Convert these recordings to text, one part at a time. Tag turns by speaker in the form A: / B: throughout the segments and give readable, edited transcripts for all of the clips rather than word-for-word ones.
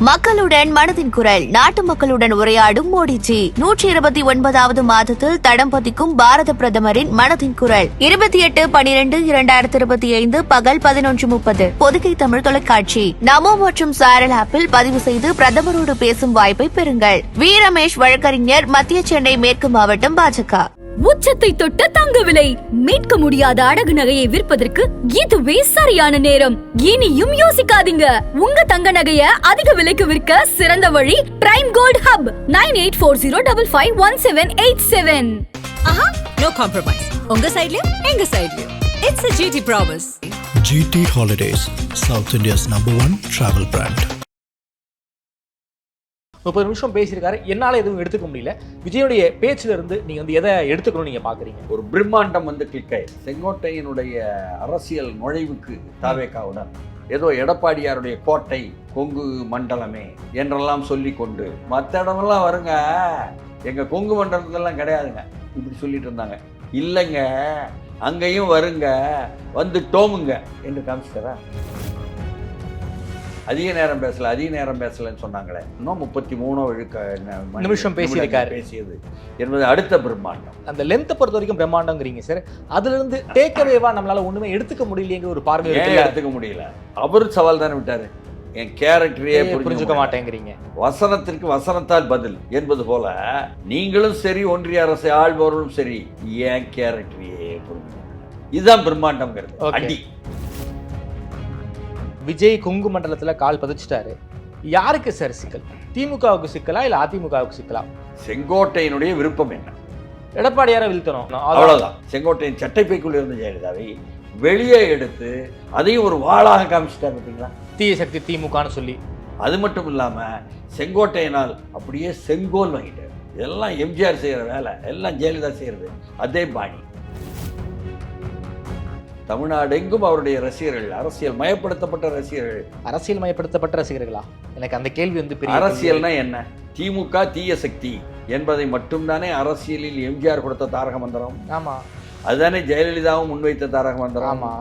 A: மக்களுடன் மனதின் குரல். நாட்டு மக்களுடன் உரையாடும் மோடிஜி. 129வது மாதத்தில் தடம் பதிக்கும் பாரத பிரதமரின் மனதின் குரல். 28/12/2025 பகல் 11:30 பொதிகை தமிழ் தொலைக்காட்சி. நமோ மற்றும் சாரல் ஆப்பில் பதிவு செய்து பிரதமரோடு பேசும் வாய்ப்பை பெறுங்கள். வி ரமேஷ் வழக்கறிஞர், மத்திய சென்னை மேற்கு மாவட்டம், பாஜக.
B: உச்சத்தை தொட்ட தங்க விலை. மீட்க முடியாத அடகு நகையை விற்பதற்கு இதுவே சரியான நேரம். இனியும் யோசிக்காதீங்க. உங்க தங்க நகைய அதிக விலைக்கு விற்க சிறந்த வழி Prime Gold Hub. 9840551787.
C: No compromise. உங்க சைடுலயும் எங்க சைடுலயும். It's a GT promise.
D: GT Holidays, South India's #1 travel brand.
E: 30 நிமிஷம் பேசியிருக்காரு. என்னால் எதுவும் எடுத்துக்க முடியல. விஜயுடைய பேச்சில் இருந்து நீங்கள் வந்து எதை எடுத்துக்கணும்னு நீங்கள் பார்க்குறீங்க?
F: ஒரு பிரம்மாண்டம் வந்து கிளிக் ஆயிடுச்சு. செங்கோட்டையினுடைய அரசியல் நுழைவுக்கு தாவேகாவுடன் ஏதோ எடப்பாடியாருடைய கோட்டை கொங்கு மண்டலமே என்றெல்லாம் சொல்லி கொண்டு மற்ற இடமெல்லாம் வருங்க, எங்கள் கொங்கு மண்டலத்திலலாம் கிடையாதுங்க இப்படி சொல்லிட்டு இருந்தாங்க. இல்லைங்க, அங்கேயும் வருங்க, வந்து டோமுங்க என்று காமிச்சிட்டாரா? அதிக நேரம் பேசலன்னு சொன்னாங்களே. இன்னும் 33
E: நிமிஷம் பேசியிருக்காரு.
F: பேசியது என்பது அடுத்த பிரம்மாண்டம்.
E: அந்த லென்த்தை பொறுத்த வரைக்கும் பிரம்மாண்டங்கிறீங்க சார். அதுல இருந்து டேக்அவேவா நம்மளால ஒண்ணுமே எடுத்துக்க முடியலைங்கிற ஒரு பார்வை
F: எடுத்துக்க முடியல. அவரு சவால் தானே விட்டாரு. என் கேரக்டரையே
E: புரிஞ்சுக்க மாட்டேங்கிறீங்க.
F: வசனத்திற்கு வசனத்தால் பதில் என்பது போல நீங்களும் சரி, ஒன்றிய அரசை ஆள்பவர்களும் சரி, என் கேரக்டரையே புரிஞ்சுக்க. இதுதான் பிரம்மாண்டம்ங்கிறது. அடி.
E: விஜய் கொங்கு மண்டலத்துல கால் பதிச்சுட்டாரு. யாருக்கு சார் சிக்கல்? திமுகவுக்கு சிக்கலா இல்ல அதிமுகவுக்கு சிக்கலா?
F: செங்கோட்டையினுடைய விருப்பம் என்ன?
E: எடப்பாடியார வீழ்த்தணும்,
F: அவ்வளவுதான். செங்கோட்டையின் சட்டைப்பைக்குள்ள இருந்த ஜெயலலிதாவை வெளியே எடுத்து அதையும் ஒரு வாளாக காமிச்சிட்டாரு பார்த்தீங்களா?
E: தீய சக்தி திமுகன்னு சொல்லி.
F: அது மட்டும் இல்லாம செங்கோட்டையினால் அப்படியே செங்கோல் வாங்கிட்டாரு. இதெல்லாம் எம்ஜிஆர் செய்யற வேலை, எல்லாம் ஜெயலலிதா செய்யறது அதே பாணி. தமிழ்நாடு எங்கும் அவருடைய ரசிகர்கள், அரசியல் மயப்படுத்தப்பட்ட ரசிகர்கள்.
E: அரசியல் மயப்படுத்தப்பட்ட ரசிகர்களா? எனக்கு அந்த கேள்வி வந்து பெரிய.
F: அரசியல்னா என்ன? திமுக தீய சக்தி என்பதை மட்டும்தானே அரசியலில் எம்ஜிஆர் கொடுத்த தாரக மந்திரம்.
E: ஆமா,
F: அதுதானே ஜெயலலிதாவும் முன்வைத்த தாரக மந்திரம்.
E: ஆமா,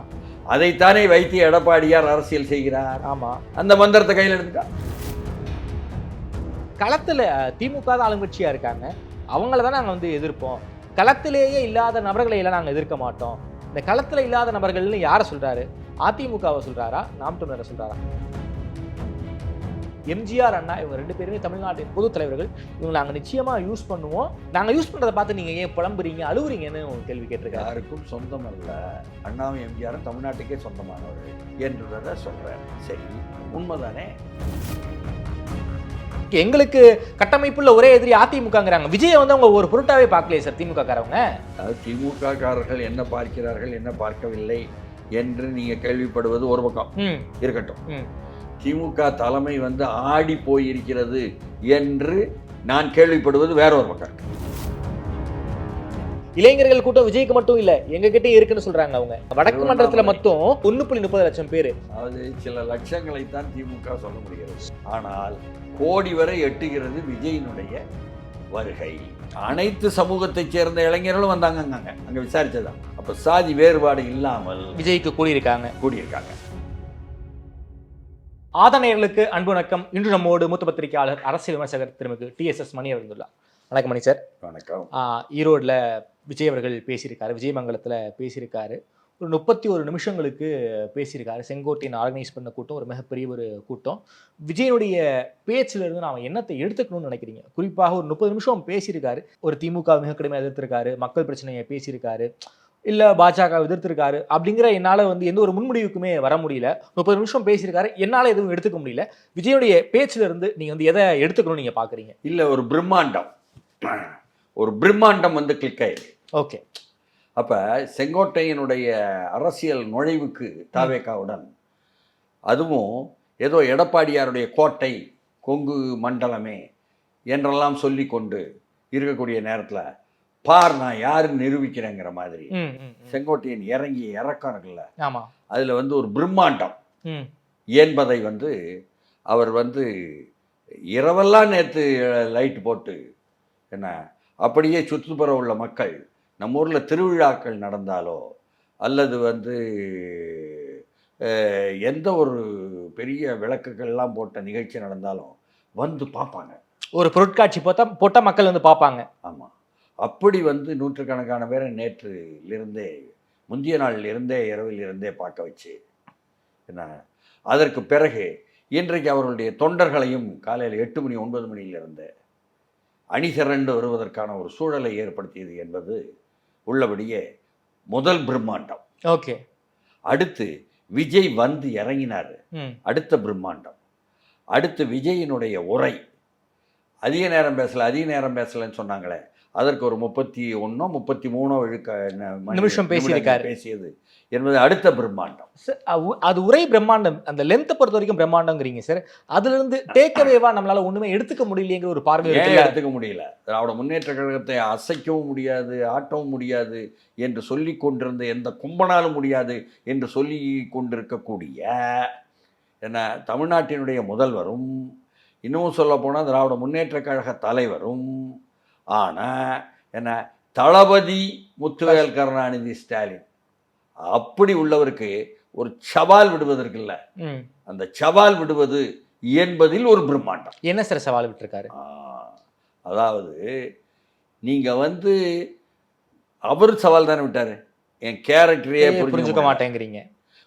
F: அதைத்தானே வைத்து எடப்பாடியார் அரசியல் செய்கிறார்.
E: ஆமா,
F: அந்த மந்திரத்தை கையில் எடுத்துட்டா.
E: களத்துல திமுக தான் ஆளுங்கட்சியா இருக்காங்க, அவங்கள தான் நாங்க வந்து எதிர்ப்போம். களத்திலேயே இல்லாத நபர்களை எல்லாம் நாங்க எதிர்க்க மாட்டோம். இந்த களத்துல இல்லாத நபர்கள்னு யாரை சொல்றாரு? அதிமுகவை சொல்றாரா, நாம் தமிழரை சொல்றாரா? எம்ஜிஆர், அண்ணா இவங்க 2 பேருமே தமிழ்நாட்டின் பொது தலைவர்கள். இவங்க நாங்க நிச்சயமா யூஸ் பண்ணுவோம். நாங்க யூஸ் பண்றதை பார்த்து நீங்க ஏன் புலம்புறீங்க, அழுவுறீங்கன்னு ஒரு கேள்வி கேட்டிருக்காரு.
F: யாருக்கும் சொந்தம் அல்ல. அண்ணாவும் எம்ஜிஆரும் தமிழ்நாட்டுக்கே சொந்தமானவர்கள் என்றதை சொல்றேன். சரி, உண்மைதானே?
E: எங்களுக்கு கட்டமைப்புள்ள ஒரே எதிரி அதிமுகங்கிறாங்க. விஜயை வந்து அவங்க ஒரு பொருட்டாவே பார்க்கலையே சார் திமுக காரவங்க.
F: அதாவது திமுக காரர்கள் என்ன பார்க்கிறார்கள், என்ன பார்க்கவில்லை என்று நீங்க கேள்விப்படுவது ஒரு பக்கம் இருக்கட்டும். திமுக தலைமை வந்து ஆடி போயிருக்கிறது என்று நான் கேள்விப்படுவது வேற ஒரு பக்கம்.
E: இளைஞர்கள் கூட்டம் விஜய்க்கு மட்டும் இல்ல, எங்க கிட்டே இருக்குன்னு சொல்றாங்க. அவங்க வடக்கு மண்டலத்துல மட்டும் 1.30 லட்சம் பேரு.
F: அதாவது சில லட்சங்களைத்தான் திமுக சொல்ல முடிகிறது. ஆனால் கோடி வரை எட்டுகிறது விஜயினுடைய வருகை. அனைத்து சமூகத்தைச் சேர்ந்த இளைஞர்களும் வந்தாங்க அங்க விசாரிச்சதான். அப்ப சாதி வேறுபாடு இல்லாமல்
E: விஜய்க்கு கூடியிருக்காங்க. ஆதனையர்களுக்கு அன்பு வணக்கம். இன்று நம்மோடு மூத்த பத்திரிகையாளர், அரசியல் விமர்சகர் திருமிகு TSS மணி அவர்கள். வணக்கம் மணி சார்.
F: வணக்கம்.
E: ஈரோடுல விஜய் அவர்கள் பேசியிருக்காரு, விஜயமங்கலத்துல பேசியிருக்காரு. ஒரு 31 நிமிஷங்களுக்கு பேசியிருக்காரு. செங்கோட்டையின் ஆர்கனைஸ் பண்ண கூட்டம், ஒரு மிகப்பெரிய ஒரு கூட்டம். விஜயனுடைய பேச்சில் இருந்து நாம் என்னத்தை எடுத்துக்கணும்னு நினைக்கிறீங்க? குறிப்பாக ஒரு 30 நிமிஷம் பேசியிருக்காரு. ஒரு திமுக மிக கடுமையாக எதிர்த்திருக்காரு, மக்கள் பிரச்சனையை பேசியிருக்காரு, இல்லை பாஜக எதிர்த்திருக்காரு. அப்படிங்கிற என்னால் வந்து எந்த ஒரு முன்முடிவுக்குமே வர முடியல. 30 நிமிஷம் பேசியிருக்காரு, என்னால் எதுவும் எடுத்துக்க முடியல. விஜயுடைய பேச்சில் இருந்து நீங்கள் வந்து எதை எடுத்துக்கணும்னு நீங்கள் பார்க்குறீங்க?
F: இல்லை, ஒரு பிரம்மாண்டம் வந்து கிளிக் ஆயிடுச்சு.
E: ஓகே.
F: அப்போ செங்கோட்டையினுடைய அரசியல் நுழைவுக்கு தாவேகாவுடன், அதுவும் ஏதோ எடப்பாடியாருடைய கோட்டை கொங்கு மண்டலமே என்றெல்லாம் சொல்லி கொண்டு இருக்கக்கூடிய நேரத்தில் பார் நான் யாருன்னு நிரூபிக்கிறேங்கிற மாதிரி செங்கோட்டையின் இறங்கிய இறக்கம் இருக்குல்ல, அதில் வந்து ஒரு பிரம்மாண்டம் என்பதை வந்து அவர் வந்து இரவெல்லாம் நேற்று லைட் போட்டு என்ன அப்படியே சுற்றுப்புற உள்ள மக்கள், நம்ம ஊரில் திருவிழாக்கள் நடந்தாலோ அல்லது வந்து எந்த ஒரு பெரிய விளக்குகள்லாம் போட்ட நிகழ்ச்சி நடந்தாலும் வந்து பார்ப்பாங்க.
E: ஒரு பொருட்காட்சி போட்டா மக்கள் வந்து பார்ப்பாங்க.
F: ஆமாம், அப்படி வந்து நூற்றுக்கணக்கான பேரை நேற்றிலிருந்தே, முந்தைய நாளிலிருந்தே, இரவிலிருந்தே பார்க்க வச்சு என்ன, அதற்கு பிறகு இன்றைக்கு அவர்களுடைய தொண்டர்களையும் காலையில் 8 மணி 9 மணியிலிருந்து அணி திரண்டு வருவதற்கான ஒரு சூழலை ஏற்படுத்தியது என்பது உள்ளபடியே முதல் பிரம்மாண்டம்.
E: ஓகே.
F: அடுத்து விஜய் வந்து இறங்கினார், அடுத்த பிரம்மாண்டம். அடுத்து விஜயினுடைய உரை, அதிக நேரம் பேசலைன்னு சொன்னாங்களே, அதற்கு ஒரு 31 33
E: நிமிஷம்
F: பேசியது என்பது அடுத்த பிரம்மாண்டம்.
E: சார் அது உரை பிரம்மாண்டம், அந்த லென்த்தை பொறுத்த வரைக்கும் பிரம்மாண்டம்ங்கிறீங்க சார். அதுல இருந்து டேக்அவேவா நம்மளால ஒண்ணுமே எடுத்துக்க முடியலைங்கிற ஒரு பார்வை
F: எடுத்துக்க முடியல. திராவிட முன்னேற்ற கழகத்தை அசைக்கவும் முடியாது, ஆட்டவும் முடியாது என்று சொல்லி கொண்டிருந்த, எந்த கும்பனாலும் முடியாது என்று சொல்லி கொண்டிருக்கக்கூடிய என்ன தமிழ்நாட்டினுடைய முதல்வரும், இன்னமும் சொல்ல போனால் திராவிட முன்னேற்ற கழக தலைவரும் ஆனால் என்ன தளபதி முத்துவேல் கருணாநிதி ஸ்டாலின் அப்படி உள்ளவருக்கு ஒரு சவால் விடுவதற்கு இல்லை, அந்த சவால் விடுவது என்பதில் ஒரு பிரம்மாண்டம்.
E: என்ன சார் சவால் விட்டுருக்காரு?
F: அதாவது நீங்கள் வந்து அவர் சவால் தானே விட்டார், என் கேரக்டரையே
E: புரிஞ்சுக்க மாட்டேங்கிறீங்க.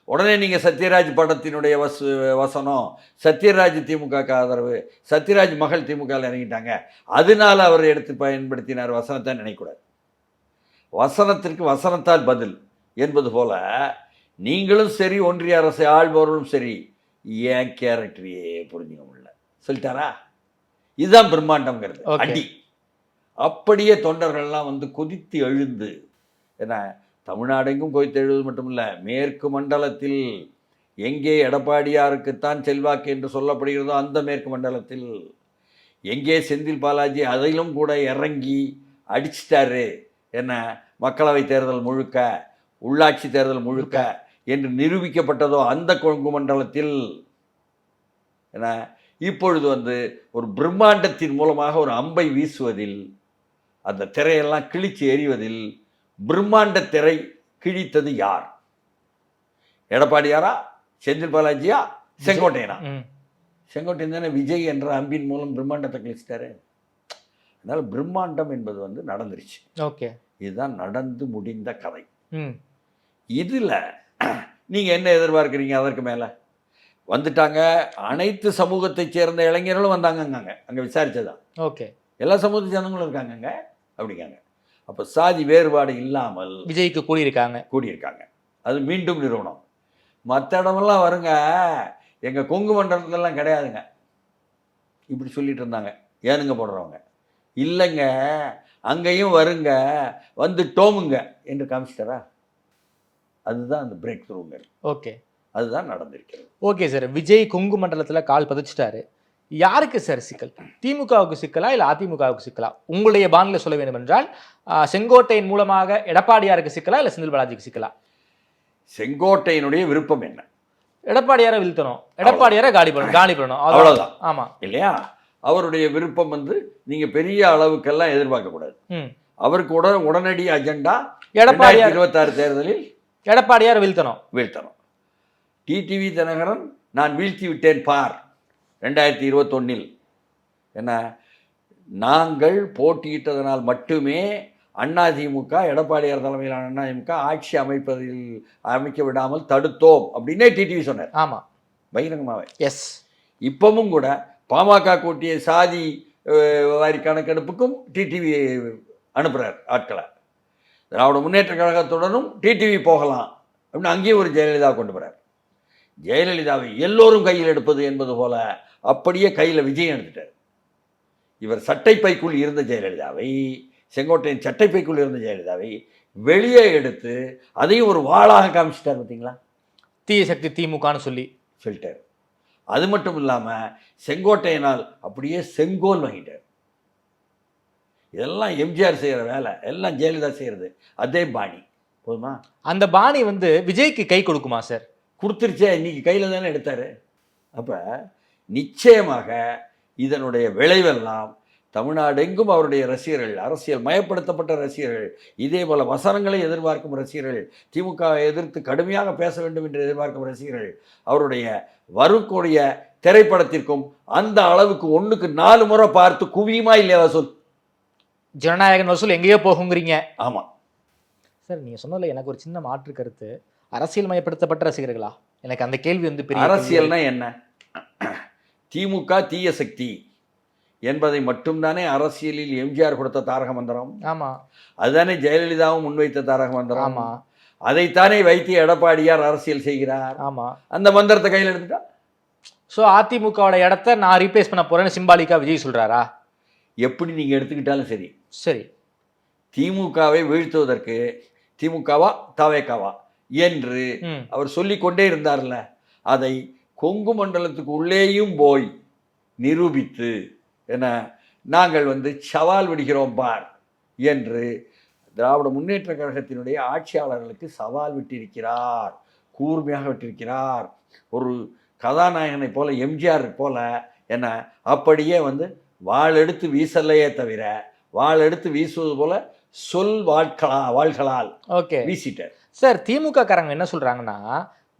F: உடனே நீங்கள் சத்யராஜ் படத்தினுடைய வசனம், சத்யராஜ் திமுக ஆதரவு, சத்யராஜ் மகள் திமுகவில் இறங்கிட்டாங்க, அதனால அவர் எடுத்து பயன்படுத்தினார் வசனத்தை நினைக்கூடாது. வசனத்திற்கு வசனத்தால் பதில் என்பது போல நீங்களும் சரி, ஒன்றிய அரசை ஆள்பவர்களும் சரி, ஏன் கேரக்டரையே புரிஞ்சுக்க முடியல சொல்லிட்டாரா? இதுதான் பிரம்மாண்டம்ங்கிறது. அடி அப்படியே தொண்டர்கள்லாம் வந்து கொதித்து எழுந்து, என்ன தமிழ்நாடெங்கும் கொதித்து எழுவது மட்டுமில்லை, மேற்கு மண்டலத்தில் எங்கே எடப்பாடியாருக்குத்தான் செல்வாக்கு என்று சொல்லப்படுகிறதோ அந்த மேற்கு மண்டலத்தில் எங்கே செந்தில் பாலாஜி அதிலும் கூட இறங்கி அடிச்சிட்டாரு, என்ன மக்களவை தேர்தல் முழுக்க, உள்ளாட்சி தேர்தல் முழுக்க என்று நிரூபிக்கப்பட்டதோ அந்த கொங்கு மண்டலத்தில் என்ன இப்பொழுது வந்து ஒரு பிரம்மாண்டத்தின் மூலமாக ஒரு அம்பை வீசுவதில், அந்த திரையெல்லாம் கிழிச்சு எறிவதில் பிரம்மாண்ட திரை கிழித்தது யார்? எடப்பாடியாரா, செந்தில் பாலாஜியா, செங்கோட்டையனா? செங்கோட்டையன் தானே விஜய் என்ற அம்பின் மூலம் பிரம்மாண்டத்தை கிழிச்சிட்டாரு. அதனால பிரம்மாண்டம் என்பது வந்து நடந்துருச்சு.
E: ஓகே,
F: இதுதான் நடந்து முடிந்த கதை. இதில் நீங்கள் என்ன எதிர்பார்க்குறீங்க? அதற்கு மேலே வந்துட்டாங்க, அனைத்து சமூகத்தை சேர்ந்த இளைஞர்களும் வந்தாங்கங்க, அங்கே விசாரிச்சதான்.
E: ஓகே,
F: எல்லா சமூகத்தை சேர்ந்தவங்களும் இருக்காங்கங்க அப்படிங்காங்க. அப்போ சாதி வேறுபாடு இல்லாமல்
E: விஜய்க்கு கூடியிருக்காங்க. அது மீண்டும் நிறுவனம். மற்ற இடமெல்லாம் வருங்க, எங்கள் கொங்கு மண்டலத்துலலாம் கிடையாதுங்க இப்படி சொல்லிட்டு இருந்தாங்க ஏனுங்க போடுறவங்க. இல்லைங்க, அங்கேயும் வருங்க, வந்து டோமுங்க என்று காமிச்சிட்டாரா? அதுதான் அந்த பிரேக் த்ரூங்க. ஓகே,
F: அதுதான் நடந்திருக்கிறது.
E: ஓகே சார், விஜய் கொங்கு மண்டலத்தில் கால் பதிச்சிட்டாரு. யாருக்கு சார் சிக்கல்? திமுகவுக்கு சிக்கலா இல்லை அதிமுகவுக்கு சிக்கலா? உங்களுடைய பாணியில் சொல்ல வேண்டும் என்றால் செங்கோட்டையின் மூலமாக எடப்பாடியாருக்கு சிக்கலா இல்லை செந்தில் பாலாஜிக்கு சிக்கலா?
F: செங்கோட்டையினுடைய விருப்பம் என்ன?
E: எடப்பாடியாரை வீழ்த்தணும், எடப்பாடியாரை காலி பண்ணணும்,
F: அவ்வளவுதான்.
E: ஆமா
F: இல்லையா? அவருடைய விருப்பம் வந்து நீங்க பெரிய அளவுக்கெல்லாம் எதிர்பார்க்கக்கூடாது. அவருக்கு உடனடி அஜெண்டா எடப்பாடியார் 26 தேர்தலில்
E: எடப்பாடியார் வீழ்த்தணும்.
F: டிடிவி தினகரன் நான் வீழ்த்தி விட்டேன் பார் 2021 என்ன, நாங்கள் போட்டியிட்டதனால் மட்டுமே அதிமுக, எடப்பாடியார் தலைமையிலான அதிமுக ஆட்சி அமைக்க விடாமல் தடுத்தோம் அப்படின்னே டிடிவி சொன்னார்.
E: ஆமாம்,
F: பகிரங்கமாவே.
E: எஸ்.
F: இப்பவும் கூட பாமக கூட்டிய சாதி வாரி கணக்கெடுப்புக்கும் டிடிவி அனுப்புகிறார் ஆட்களை. திராவிட முன்னேற்ற கழகத்துடனும் டிடிவி போகலாம் அப்படின்னு அங்கேயும் ஒரு ஜெயலலிதா கொண்டு போகிறார். ஜெயலலிதாவை எல்லோரும் கையில் எடுப்பது என்பது போல அப்படியே கையில் விஜய் எடுத்துட்டார். இவர் சட்டைப்பைக்குள் இருந்த ஜெயலலிதாவை, செங்கோட்டையின் சட்டைப்பைக்குள் இருந்த ஜெயலலிதாவை வெளியே எடுத்து அதையும் ஒரு வாளாக காமிச்சிட்டார். பார்த்தீங்களா?
E: தீய சக்தி திமுகன்னு சொல்லிட்டார்.
F: அது மட்டும் இல்லாமல் செங்கோட்டையினால் அப்படியே செங்கோல் வாங்கிட்டார். இதெல்லாம் எம்ஜிஆர் செய்கிற வேலை, எல்லாம் ஜெயலலிதா செய்கிறது அதே பாணி. போதுமா?
E: அந்த பாணி வந்து விஜய்க்கு கை கொடுக்குமா சார்?
F: கொடுத்துருச்சே, இன்னைக்கு கையில் தானே எடுத்தார். அப்போ நிச்சயமாக இதனுடைய விளைவெல்லாம் தமிழ்நாடு எங்கும் அவருடைய ரசிகர்கள், அரசியல் மயப்படுத்தப்பட்ட ரசிகர்கள், இதே போல வசனங்களை எதிர்பார்க்கும் ரசிகர்கள், திமுகவை எதிர்த்து கடுமையாக பேச வேண்டும் என்று எதிர்பார்க்கும் ரசிகர்கள், அவருடைய வரக்கூடிய திரைப்படத்திற்கும் அந்த அளவுக்கு 1க்கு 4 முறை பார்த்து குவியுமா இல்லையா வசூல்?
E: ஜனநாயகன் வசூல் எங்கேயோ போகுங்கிறீங்க.
F: ஆமா
E: சார் நீங்க சொன்னதுல எனக்கு ஒரு சின்ன மாற்று கருத்து. அரசியல் மயப்படுத்தப்பட்ட ரசிகர்களா? எனக்கு அந்த கேள்வி வந்து பெரிய
F: அரசியல்னா என்ன? திமுக தீய சக்தி என்பதை மட்டும்தானே அரசியலில் எம்ஜிஆர் கொடுத்த தாரக மந்திரம்.
E: ஆமா,
F: அதுதானே ஜெயலலிதாவும் முன்வைத்த தாரக மந்திரம்.
E: ஆமா,
F: அதைத்தானே வைத்து எடப்பாடியார் அரசியல் செய்கிறார்.
E: ஆமா.
F: அந்த மந்திரத்தை கையில் எடுத்துட்டா
E: ஸோ அதிமுகவோட இடத்த நான் ரீப்ளேஸ் பண்ண போறேன்னு சிம்பாலிக்கா விஜய் சொல்றாரா?
F: எப்படி நீங்க எடுத்துக்கிட்டாலும் சரி,
E: சரி,
F: திமுகவை வீழ்த்துவதற்கு திமுகவா தவேகாவா என்று அவர் சொல்லிக் கொண்டே இருந்தார்ல, அதை கொங்கு மண்டலத்துக்கு உள்ளேயும் போய் நிரூபித்து என்ன நாங்கள் வந்து சவால் விடுகிறோம் பார் என்று திராவிட முன்னேற்ற கழகத்தினுடைய ஆட்சியாளர்களுக்கு சவால் விட்டிருக்கிறார், கூர்மையாக விட்டிருக்கிறார். ஒரு கதாநாயகனை போல, எம்ஜிஆர் போல என்ன அப்படியே வந்து வாள் எடுத்து வீசலையே தவிர வாள் எடுத்து வீசுவது போல சொல் வாள்களால்
E: ஓகே
F: வீசிட்டார்.
E: சார் திமுக காரங்க என்ன சொல்றாங்கன்னா,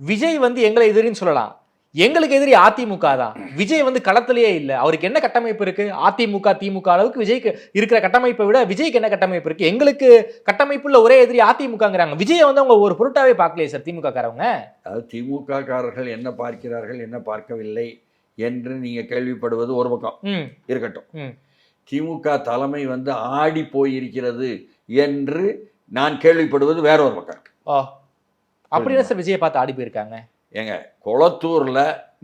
E: விஜய் வந்து எங்களை எதிரின்னு சொல்லலாம், எங்களுக்கு எதிரி அதிமுக தான். விஜய் வந்து களத்திலேயே இல்லை, அவருக்கு என்ன கட்டமைப்பு இருக்கு? அதிமுக திமுக அளவுக்கு விஜய்க்கு இருக்கிற கட்டமைப்பை விட விஜய்க்கு என்ன கட்டமைப்பு இருக்கு? எங்களுக்கு கட்டமைப்புள்ள ஒரே எதிரி அதிமுகங்கிறாங்க. விஜயை வந்து அவங்க ஒரு பொருட்டாவே பார்க்கலையே சார் திமுக காரவங்க.
F: அதாவது திமுக காரர்கள் என்ன பார்க்கிறார்கள் என்ன பார்க்கவில்லை என்று நீங்க கேள்விப்படுவது ஒரு பக்கம் இருக்கட்டும். திமுக தலைமை வந்து ஆடி போயிருக்கிறது என்று நான் கேள்விப்படுவது வேற ஒரு பக்கம்.
E: அப்படின்னா சார் விஜயை பார்த்து ஆடி போயிருக்காங்க.
F: ஏங்க கொளத்தூர்ல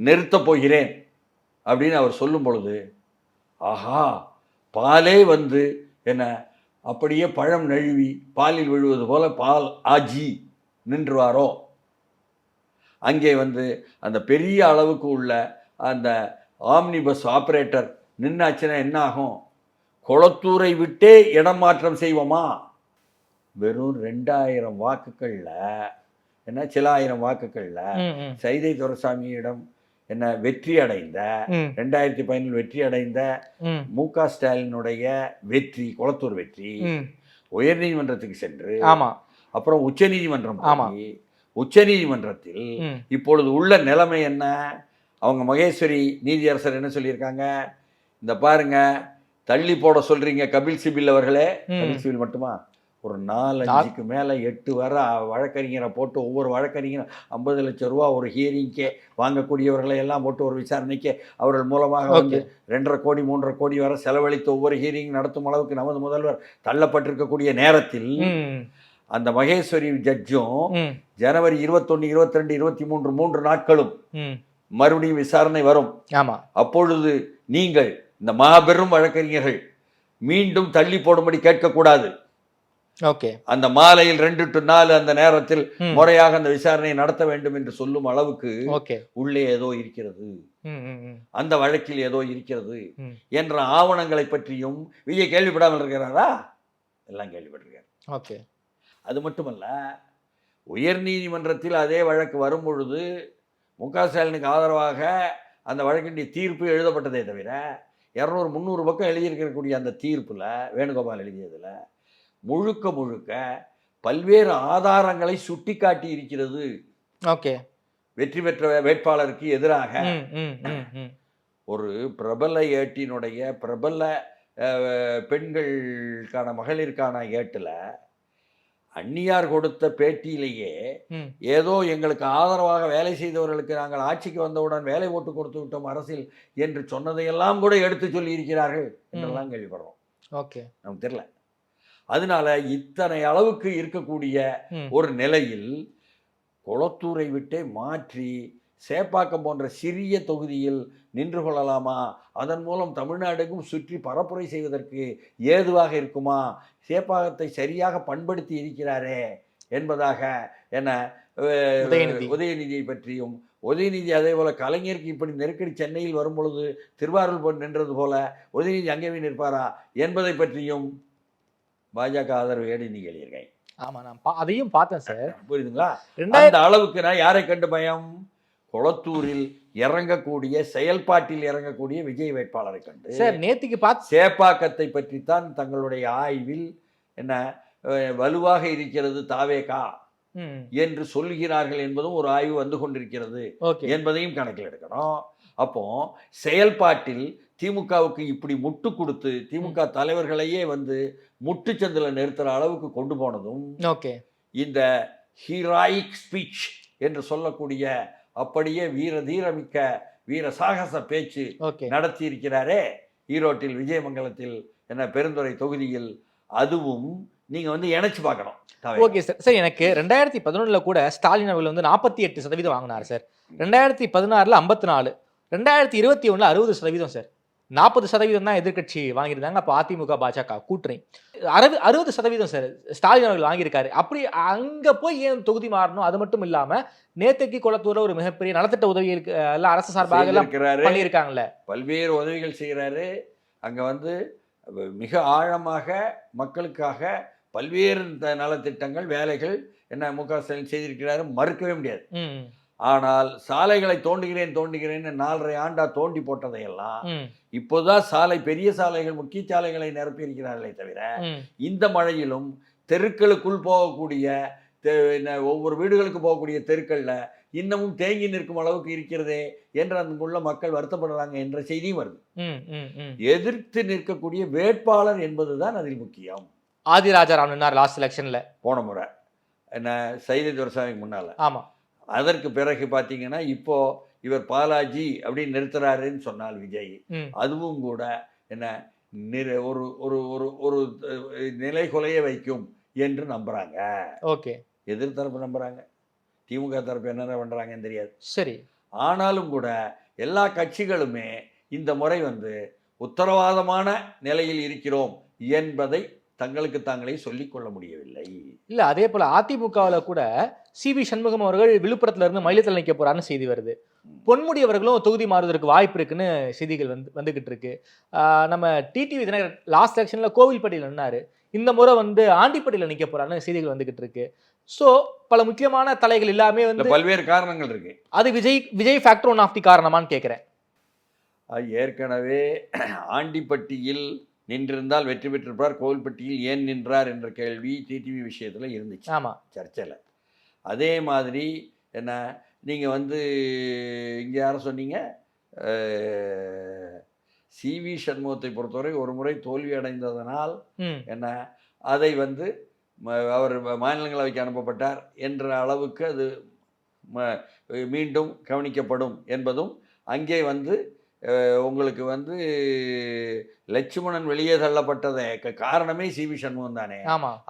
F: நிறுத்த போகிறேன் அப்படின்னு அவர் சொல்லும் பொழுது, ஆஹா பாலே வந்து என்ன அப்படியே பழம் நழுவி பாலில் விழுவது போல பால் ஆஜி நின்றுவாரோ, அங்கே வந்து அந்த பெரிய அளவுக்கு உள்ள அந்த ஆம்னி பஸ் ஆப்ரேட்டர் நின்னாச்சுன்னா என்ன ஆகும்? கொளத்தூரை விட்டே இடம் மாற்றம் செய்வோமா? வெறும் 2000 வாக்குகள்ல என்ன சில ஆயிரம் வாக்குகள்ல சைதை துரைசாமியிடம் என்ன வெற்றி அடைந்த 2015 வெற்றி அடைந்த மு.க. ஸ்டாலினுடைய வெற்றி, கொளத்தூர் வெற்றி, உயர்நீதிமன்றத்துக்கு சென்று அப்புறம் உச்சநீதிமன்றம் போய் உச்சநீதிமன்றத்தில் இப்பொழுது உள்ள நிலைமை என்ன? அவங்க மகேஸ்வரி நீதியரசர் என்ன சொல்லியிருக்காங்க? இந்த பாருங்க, தள்ளி போட சொல்றீங்க கபில் சிபில் அவர்களே. கபில் சிபில் மட்டுமா, ஒரு 4-5க்கு மேலே 8 வர வழக்கறிஞரை போட்டு ஒவ்வொரு வழக்கறிஞரும் 50 லட்சம் ரூபா ஒரு ஹியரிங்கே வாங்கக்கூடியவர்களை எல்லாம் போட்டு ஒரு விசாரணைக்கு அவர்கள் மூலமாக வந்து 2.5 கோடி 3.5 கோடி வரை செலவழித்து ஒவ்வொரு ஹியரிங் நடத்தும் அளவுக்கு நமது முதல்வர் தள்ளப்பட்டிருக்கக்கூடிய நேரத்தில் அந்த மகேஸ்வரி ஜட்ஜும் ஜனவரி 21, 22, 23 3 நாட்களும் மறுபடியும் விசாரணை வரும். அப்பொழுது நீங்கள் இந்த மாபெரும் வழக்கறிஞர்கள் மீண்டும் தள்ளி போடும்படி கேட்கக்கூடாது. அந்த மாலையில் 2 to 4 அந்த நேரத்தில் முறையாக அந்த விசாரணையை நடத்த வேண்டும் என்று சொல்லும் அளவுக்கு உள்ளே ஏதோ இருக்கிறது, அந்த வழக்கில் ஏதோ இருக்கிறது என்ற ஆவணங்களை பற்றியும் விஜய் கேள்விப்படாமல் இருக்கிறாரா? எல்லாம் கேள்விப்பட்டிருக்காரு. அது மட்டுமல்ல, உயர் நீதிமன்றத்தில் அதே வழக்கு வரும் பொழுது மு.க. ஸ்டாலினுக்கு ஆதரவாக அந்த வழக்கினுடைய தீர்ப்பு எழுதப்பட்டதே தவிர 200-300 பக்கம் எழுதியிருக்கக்கூடிய அந்த தீர்ப்புல வேணுகோபால் எழுதியதுல முழுக்க முழுக்க பல்வேறு ஆதாரங்களை சுட்டி காட்டி இருக்கிறது. வெற்றி பெற்ற வேட்பாளருக்கு எதிராக ஒரு பிரபல ஏட்டினுடைய பிரபல பெண்களுக்கான மகளிருக்கான ஏட்டுல அந்நியார் கொடுத்த பேட்டியிலேயே ஏதோ எங்களுக்கு ஆதரவாக வேலை செய்தவர்களுக்கு நாங்கள் ஆட்சிக்கு வந்தவுடன் வேலை போட்டு கொடுத்து விட்டோம் அரசில் என்று சொன்னதையெல்லாம் கூட எடுத்து சொல்லி இருக்கிறார்கள் என்றெல்லாம் கேள்விப்படுறோம். நமக்கு தெரியல. அதனால இத்தனை அளவுக்கு இருக்கக்கூடிய ஒரு நிலையில் கொளத்தூரை விட்டே மாற்றி சேப்பாக்கம் போன்ற சிறிய தொகுதியில் நின்று கொள்ளலாமா? அதன் மூலம் தமிழ்நாடுக்கும் சுற்றி பரப்புரை செய்வதற்கு ஏதுவாக இருக்குமா? சேப்பாக்கத்தை சரியாக பண்படுத்தி இருக்கிறாரே என்பதாக என உதயநிதியை பற்றியும், உதயநிதி அதே போல கலைஞருக்கு இப்படி நெருக்கடி சென்னையில் வரும் பொழுது திருவாரூர் போல் நின்றது போல உதயநிதி அங்கேயே நிற்பாரா என்பதை பற்றியும் பாஜக ஆதரவு ஏடு நீங்க எழுதியிருக்கேன்.
E: நான் அதையும் பார்த்தேன் சார்.
F: புரியுதுங்களா? அந்த அளவுக்கு நான் யாரை கண்டு பயம்? கொளத்தூரில் இறங்கக்கூடிய செயல்பாட்டில் இறங்கக்கூடிய விஜய் வேட்பாளரை கண்டு
E: சார் நேத்திக்கு பார்த்து
F: சேப்பாக்கத்தை பற்றித்தான் தங்களுடைய ஆய்வில் என்ன வலுவாக இருக்கிறது தாவேகா என்று சொல்லுகிறார்கள் என்பதும் ஒரு ஆய்வு வந்து கொண்டிருக்கிறது
E: ஓகே
F: என்பதையும் கணக்கில் எடுக்கணும். அப்போ செயல்பாட்டில் திமுகவுக்கு இப்படி முட்டு கொடுத்து திமுக தலைவர்களையே வந்து முட்டுச்சந்தில் நிறுத்துற அளவுக்கு கொண்டு போனதும்
E: ஓகே
F: இந்த ஹீராயிக் ஸ்பீச் என்று சொல்லக்கூடிய அப்படியே தீரமிக்க வீர சாகச பேச்சு
E: ஓகே
F: நடத்தி இருக்கிறாரே ஈரோட்டில் விஜயமங்கலத்தில் என்ன பெருந்துறை தொகுதியில், அதுவும் நீங்க வந்து இணைச்சு பார்க்கணும்.
E: Okay sir. சார் எனக்கு 2011 கூட ஸ்டாலின் அவர்கள் வந்து 48% வாங்கினார் சார். 2016 54, 2021 60% சார். 40% தான் எதிர்கட்சி வாங்கியிருந்தாங்க. அப்போ அதிமுக பாஜக கூட்டணி 60% சார் ஸ்டாலின் அவர்கள் வாங்கியிருக்காரு. அப்படி அங்க போய் ஏன் தொகுதி மாறணும்? அது மட்டும் இல்லாம நேத்தைக்கு குளத்தூர்ல ஒரு மிகப்பெரிய நலத்திட்ட உதவி எல்லாம் அரசு சார்பாக எல்லாம் பண்ணியிருக்காங்கல்ல,
F: பல்வேறு உதவிகள் செய்கிறாரு. அங்க வந்து மிக ஆழமாக மக்களுக்காக பல்வேறு நலத்திட்டங்கள் வேலைகள் என்ன முக ஸ்டாலின் செய்திருக்கிறாரு, மறுக்கவே முடியாது. ஆனால் சாலைகளை தோண்டுகிறேன் 4.5 ஆண்டா தோண்டி போட்டதையெல்லாம் இப்போதான் சாலை, பெரிய சாலைகள், முக்கிய சாலைகளை நிரப்பி இருக்கிறார்களே தவிர இந்த மழையிலும் தெருக்களுக்குள் போகக்கூடிய ஒவ்வொரு வீடுகளுக்கு போகக்கூடிய தெருக்கள்ல இன்னமும் தேங்கி நிற்கும் அளவுக்கு இருக்கிறதே என்று அங்குள்ள மக்கள் வருத்தப்படுறாங்க என்ற செய்தியும் வருது. எதிர்த்து நிற்கக்கூடிய வேட்பாளர் என்பதுதான் அதில் முக்கியம்.
E: ஆதிராஜா நின்னார் லாஸ்ட் எலெக்ஷன்ல
F: போன முறை என்ன சைதை துரைசாமிக்கு முன்னால.
E: ஆமா. அதற்கு
F: பிறகு பார்த்தீங்கன்னா இப்போ இவர் பாலாஜி அப்படின்னு நிறுத்துறாருன்னு சொன்னால் விஜய், அதுவும் கூட என்ன ஒரு ஒரு ஒரு ஒரு நிலை கொலைய வைக்கும் என்று நம்புறாங்க.
E: ஓகே.
F: எதிர்த்தரப்பு நம்புறாங்க, திமுக தரப்பு என்ன பண்றாங்கன்னு தெரியாது.
E: சரி.
F: ஆனாலும் கூட எல்லா கட்சிகளுமே இந்த முறை வந்து உத்தரவாதமான நிலையில் இருக்கிறோம் என்பதை தங்களுக்கு தாங்களே சொல்லிக் கொள்ள முடியவில்லை.
E: இல்ல அதே போல அதிமுகவில் கூட சிவி சண்முகம் அவர்கள் விழுப்புரத்துல இருந்து மயிலத்தில் நிற்க போறாருன்னு செய்தி வருது. பொன்முடி அவர்களும் தொகுதி மாறுவதற்கு வாய்ப்பு இருக்குன்னு செய்திகள் வந்துகிட்டு இருக்கு. நம்ம டிடிவி தினகரன் லாஸ்ட் எலெக்ஷன்ல கோவில்பட்டியில் நின்னாரு, இந்த முறை வந்து ஆண்டிப்பட்டியில் நிற்க போறாருன்னு செய்திகள் வந்துகிட்டு இருக்கு. ஸோ பல முக்கியமான தலைகள் எல்லாமே வந்து
F: பல்வேறு காரணங்கள் இருக்கு.
E: அது Vijay factor one of the காரணமான்னு கேட்கிறேன்.
F: ஏற்கனவே ஆண்டிப்பட்டியில் நின்றிருந்தால் வெற்றி பெற்றிருப்பார், கோவில்பட்டியில் ஏன் நின்றார் என்ற கேள்வி டிடிவி விஷயத்தில் இருந்துச்சு.
E: ஆமாம்,
F: சர்ச்சையில். அதே மாதிரி என்ன நீங்கள் வந்து இங்கே யாரை சொன்னீங்க, சிவி சண்முகத்தை பொறுத்தவரை ஒரு முறை தோல்வி அடைந்ததனால் என்ன அதை வந்து அவர் மாநிலங்களவைக்கு அனுப்பப்பட்டார் என்ற அளவுக்கு அது மீண்டும் கவனிக்கப்படும் என்பதும், அங்கே வந்து உங்களுக்கு வந்து லட்சுமணன் வெளியே தள்ளப்பட்டதை காரணமே சிவி சண்முகம் தானே.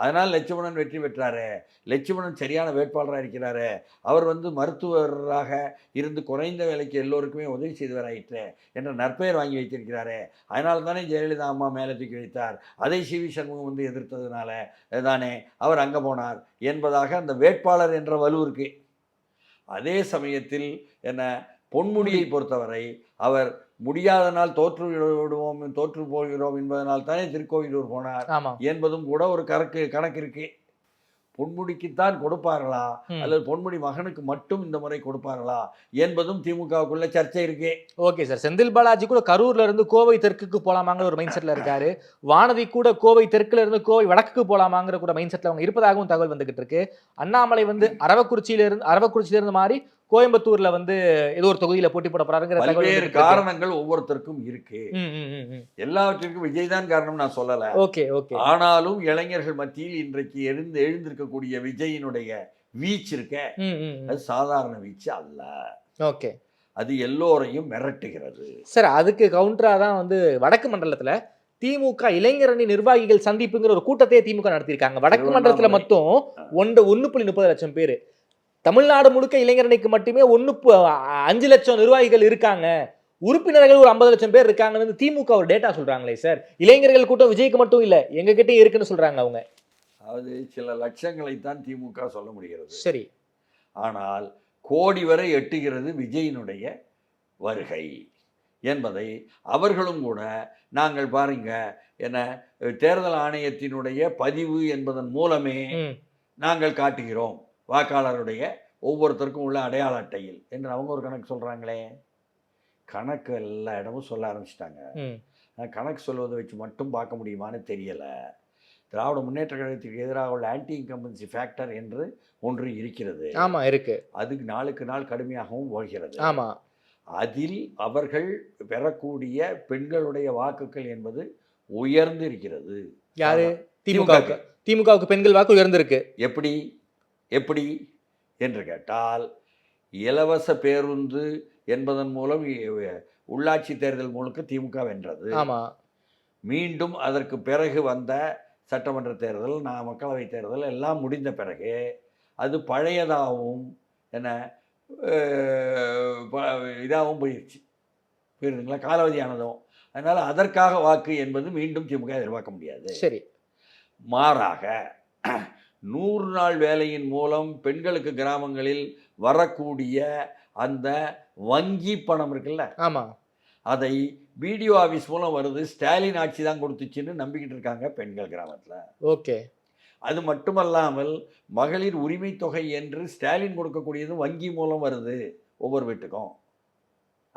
F: அதனால் லட்சுமணன் வெற்றி பெற்றாரு, லட்சுமணன் சரியான வேட்பாளராக இருக்கிறாரு, அவர் வந்து மருத்துவராக இருந்து குறைந்த வேலைக்கு எல்லோருக்குமே உதவி செய்தவராயிற்று என்ற நற்பெயர் வாங்கி வைத்திருக்கிறாரு, அதனால தானே ஜெயலலிதா அம்மா மேலே தூக்கி வைத்தார், அதை சிவி சண்முகம் வந்து எதிர்த்ததுனால தானே அவர் அங்கே போனார் என்பதாக அந்த வேட்பாளர் என்ற வலு இருக்கு. அதே சமயத்தில் என்ன பொன்முடியை பொறுத்தவரை அவர் முடியாதனால் தோற்று போகிறோம் என்பதனால் தானே திருக்கோவிலூர் போனார் என்பதும் கூட ஒரு கணக்கு இருக்கு. பொன்முடிக்குத்தான் கொடுப்பார்களா அல்லது பொன்முடி மகனுக்கு மட்டும் இந்த முறை கொடுப்பார்களா என்பதும் திமுகவுக்குள்ள சர்ச்சை இருக்கு.
E: Okay sir. செந்தில் பாலாஜி கூட கரூர்ல இருந்து கோவை தெற்குக்கு போலாமாங்கிற ஒரு மைண்ட் செட்ல இருக்காரு. வானதி கூட கோவை தெற்குல இருந்து கோவை வடக்குக்கு போலாமாங்கிற கூட மைண்ட் செட்ல அவங்க இருப்பதாகவும் தகவல் வந்துகிட்டு இருக்கு. அண்ணாமலை வந்து அரவக்குறிச்சியில இருந்து மாறி கோயம்புத்தூர்ல வந்து ஏதோ ஒரு தொகுதியில போட்டி போட போறாருங்கிற
F: பல்வேறு காரணங்கள் ஒவ்வொருத்தருக்கும் இருக்கு. எல்லாவற்றிற்கும் விஜய் தான் காரணம் நான் சொல்லல.
E: Okay okay.
F: ஆனாலும் இளைஞர்கள் மத்தியில் இன்றைக்கு எழுந்திருக்கக்கூடிய விஜயினுடைய வீச்சு இருக்க, அது சாதாரண வீச்சு அல்ல.
E: ஓகே.
F: அது எல்லோரையும் மிரட்டுகிறது.
E: சார் அதுக்கு கவுண்டரா தான் வந்து வடக்கு மண்டலத்துல திமுக இளைஞரணி நிர்வாகிகள் சந்திப்புங்கிற ஒரு கூட்டத்தையே திமுக நடத்தியிருக்காங்க. வடக்கு மண்டலத்துல மட்டும் 1.30 லட்சம் பேர். தமிழ்நாடு முழுக்க இளைஞரணிக்கு மட்டுமே 5 லட்சம் நிர்வாகிகள் இருக்காங்க, உறுப்பினர்கள் ஒரு 50 லட்சம் பேர் இருக்காங்கன்னு திமுக ஒரு டேட்டா சொல்றாங்களே சார். இளைஞர்கள் கூட்டம் விஜய்க்கு மட்டும் இல்ல, எங்க கிட்டே இருக்குன்னு சொல்றாங்க அவங்க.
F: அது சில லட்சங்களைத்தான் திமுக சொல்ல முடிகிறது.
E: சரி.
F: ஆனால் கோடி வரை எட்டுகிறது விஜயினுடைய வருகை என்பதை அவர்களும் கூட நாங்கள் பாருங்க என்ன தேர்தல் ஆணையத்தினுடைய பதிவு என்பதன் மூலமே நாங்கள் காட்டுகிறோம் வாக்காளருடைய ஒவ்வொருத்தருக்கும் உள்ள அடையாள அட்டையில் என்று அவங்க ஒரு கணக்கு சொல்றாங்களே. கணக்கு எல்லா இடமும் சொல்ல ஆரம்பிச்சிட்டாங்க.
E: ம்.
F: கணக்கு சொல்வதை வச்சு மட்டும் பார்க்க முடியுமான்னு தெரியலை. திராவிட முன்னேற்ற கழகத்திற்கு எதிராக உள்ள ஆன்டி இன்கம்பன்சி ஃபேக்டர் என்று ஒன்று இருக்கிறது.
E: ஆமா இருக்கு.
F: அது நாளுக்கு நாள் கடுமையாகவும் போகிறது.
E: ஆமா.
F: அதில் அவர்கள் பெறக்கூடிய பெண்களுடைய வாக்குகள் என்பது உயர்ந்து இருக்கிறது.
E: யாரு? திமுகவுக்கு. திமுகவுக்கு பெண்கள் வாக்கு உயர்ந்திருக்கு.
F: எப்படி எப்படி என்று கேட்டால், இலவச பேருந்து என்பதன் மூலம் உள்ளாட்சி தேர்தல் முழுக்க திமுக வென்றது.
E: ஆமா.
F: மீண்டும் அதற்கு பிறகு வந்த சட்டமன்ற தேர்தல், மக்களவை தேர்தல் எல்லாம் முடிந்த பிறகு அது பழையதாகவும் என்ன இதாகவும் போயிடுச்சு. புரியுதுங்களா? காலாவதியானதும். அதனால் அதற்காக வாக்கு என்பது மீண்டும் திமுக எதிர்பார்க்க முடியாது.
E: சரி.
F: மாறாக 100 நாள் வேலையின் மூலம் பெண்களுக்கு கிராமங்களில் வரக்கூடிய அந்த வங்கி பணம் இருக்குல்ல,
E: ஆமா,
F: அதை பிடிஓ ஆஃபீஸ் மூலம் வருது, ஸ்டாலின் ஆட்சி தான் கொடுத்துச்சுன்னு நம்பிக்கிட்டு இருக்காங்க பெண்கள் கிராமத்தில்.
E: ஓகே.
F: அது மட்டுமல்லாமல் மகளிர் உரிமை தொகை என்று ஸ்டாலின் கொடுக்கக்கூடியது வங்கி மூலம் வருது. ஒவ்வொரு வீட்டுக்கும்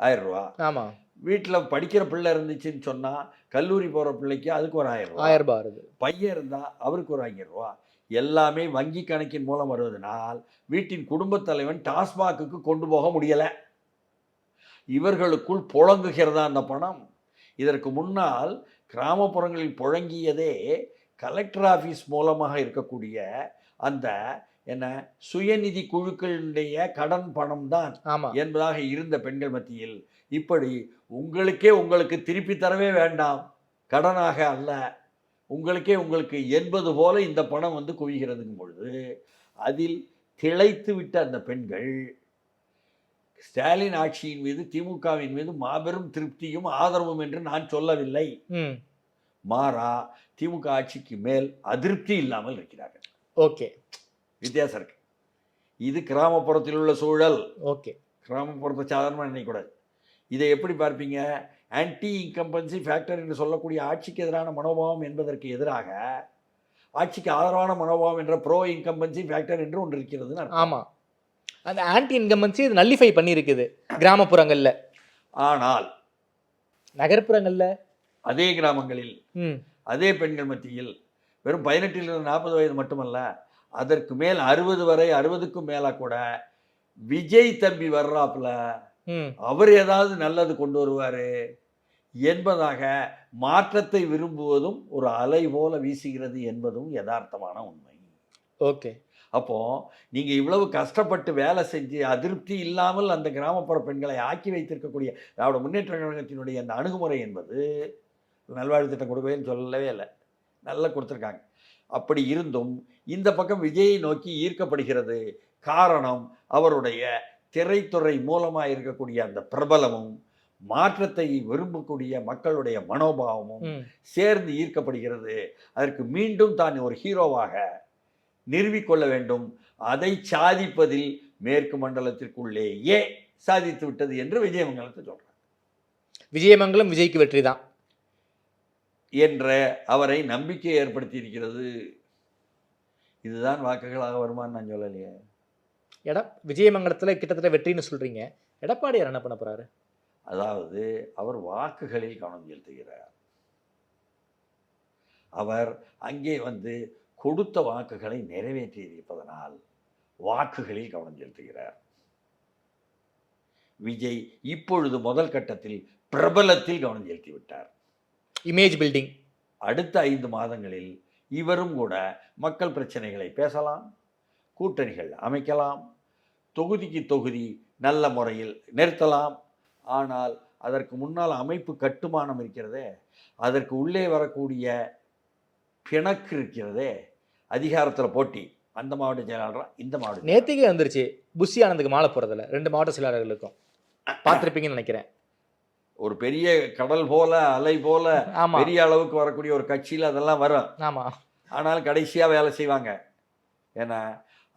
F: 1000 ரூபா.
E: ஆமா.
F: வீட்டில் படிக்கிற பிள்ளை இருந்துச்சுன்னு சொன்னால் கல்லூரி போகிற பிள்ளைக்கு அதுக்கு ஒரு 1000 ரூபா.
E: 1000 ரூபாய் வருது.
F: பையன் இருந்தால் அவருக்கு ஒரு 500 ரூபா. எல்லாமே வங்கி கணக்கின் மூலம் வருவதனால் வீட்டின் குடும்பத் தலைவன் டாஸ்மாகுக்கு கொண்டு போக முடியலை. இவர்களுக்குள் புழங்குகிறதா அந்த பணம். இதற்கு முன்னால் கிராமப்புறங்களில் புழங்கியதே கலெக்டர் ஆஃபீஸ் மூலமாக இருக்கக்கூடிய அந்த சுயநிதி குழுக்களுடைய கடன் பணம் தான் என்பதாக இருந்த பெண்கள் மத்தியில் இப்படி உங்களுக்கு திருப்பி தரவே வேண்டாம், கடனாக அல்ல, உங்களுக்கு என்பது போல இந்த பணம் குவிகிறதுக்கும் பொழுது அதில் திளைத்து விட்ட அந்த பெண்கள் ஸ்டாலின் ஆட்சியின் மீது, திமுகவின் மீது மாபெரும் திருப்தியும் ஆதரவும் என்று நான் சொல்லவில்லை. மாறா திமுக ஆட்சிக்கு மேல் அதிருப்தி இல்லாமல் இருக்கிறார்கள்.
E: ஓகே,
F: வித்தியாசம் இருக்கு. இது கிராமப்புறத்தில் உள்ள சூழல்.
E: ஓகே,
F: கிராமப்புறத்தை சாதாரணமாக நினைக்கக்கூடாது. இதை எப்படி பார்ப்பீங்க? ஆன்டி இன்கம்பன்சி ஃபேக்டர் என்று சொல்லக்கூடிய ஆட்சிக்கு எதிரான மனோபாவம் என்பதற்கு எதிராக ஆட்சிக்கு ஆதரவான மனோபாவம் என்ற ப்ரோ இன்கம்பன்சி ஃபேக்டர் என்று ஒன்று இருக்கிறது.
E: ஆமாம், அந்த ஆன்டி இன்கம்பன்சி இது நல்லிஃபை பண்ணியிருக்குது கிராமப்புறங்களில். ஆனால் நகர்ப்புறங்களில் அதே கிராமங்களில் அதே பெண்கள் மத்தியில் வெறும் 18 40 வயது மட்டுமல்ல, அதற்கு மேல் 60 வரை 60க்கும் மேலே கூட விஜய் தம்பி வர்றாப்புல, அவர் ஏதாவது நல்லது கொண்டு வருவார் என்பதாக மாற்றத்தை விரும்புவதும் ஒரு அலை போல வீசுகிறது என்பதும் யதார்த்தமான உண்மை. ஓகே.
F: அப்போ நீங்கள் இவ்வளவு கஷ்டப்பட்டு வேலை செஞ்சு அதிருப்தி இல்லாமல் அந்த கிராமப்புற பெண்களை ஆக்கி வைத்திருக்கக்கூடிய திராவிட முன்னேற்ற கழகத்தினுடைய அந்த அணுகுமுறை என்பது நல்வாழ்வு திட்டம் கொடுக்கவேன்னு சொல்லவே இல்லை, நல்லா கொடுத்துருக்காங்க. அப்படி இருந்தும் இந்த பக்கம் விஜயை நோக்கி ஈர்க்கப்படுகிறது. காரணம், அவருடைய திரைத்துறை மூலமாக இருக்கக்கூடிய அந்த பிரபலமும் மாற்றத்தை விரும்பக்கூடிய மக்களுடைய மனோபாவமும் சேர்ந்து ஈர்க்கப்படுகிறது. அதற்கு மீண்டும் தான் ஒரு ஹீரோவாக நிறுவிக்கொள்ள வேண்டும். அதை சாதிப்பதில் மேற்கு மண்டலத்திற்குள்ளேயே சாதித்து விட்டது என்று விஜயமங்கலத்தை சொல்றார்.
E: விஜயமங்கலம் விஜய்க்கு வெற்றி தான்
F: என்ற அவரை நம்பிக்கை ஏற்படுத்தி இருக்கிறது. இதுதான் வாக்குகளாக வருமானு நான் சொல்லலையே.
E: விஜயமங்கலத்தில் கிட்டத்தட்ட வெற்றின்னு சொல்றீங்க. எடப்பாடியார் என்ன பண்ண போறாரு?
F: அதாவது அவர் வாக்குகளில் கவனம் செலுத்துகிறார். அவர் அங்கே கொடுத்த வாக்குகளை நிறைவேற்றி இருப்பதனால் வாக்குகளில் கவனம் செலுத்துகிறார். விஜய் இப்பொழுது முதல் கட்டத்தில் பிரபலத்தில் கவனம் செலுத்தி விட்டார்.
E: Image building.
F: அடுத்த 5 மாதங்களில் இவரும் கூட மக்கள் பிரச்சனைகளை பேசலாம், கூட்டணிகள் அமைக்கலாம், தொகுதிக்கு தொகுதி நல்ல முறையில் நிறுத்தலாம். ஆனால் அதற்கு முன்னால் அமைப்பு கட்டுமானம் இருக்கிறதே, அதற்கு உள்ளே வரக்கூடிய பிணக்கு இருக்கிறதே, அதிகாரத்தில் போட்டி, அந்த மாவட்ட செயலாளர் இந்த மாவட்ட
E: நேத்திக்கே வந்துருச்சு. புஷி ஆனந்துக்கு மாலை போகிறதில்ல 2 மாவட்ட செயலாளர்களுக்கும் பார்த்துருப்பீங்கன்னு நினைக்கிறேன்.
F: ஒரு பெரிய கடல் போல அலை போல பெரிய அளவுக்கு வரக்கூடிய ஒரு கட்சியில் அதெல்லாம் வரும்.
E: ஆமாம்,
F: ஆனால் கடைசியாக வேலை செய்வாங்க. ஏன்னா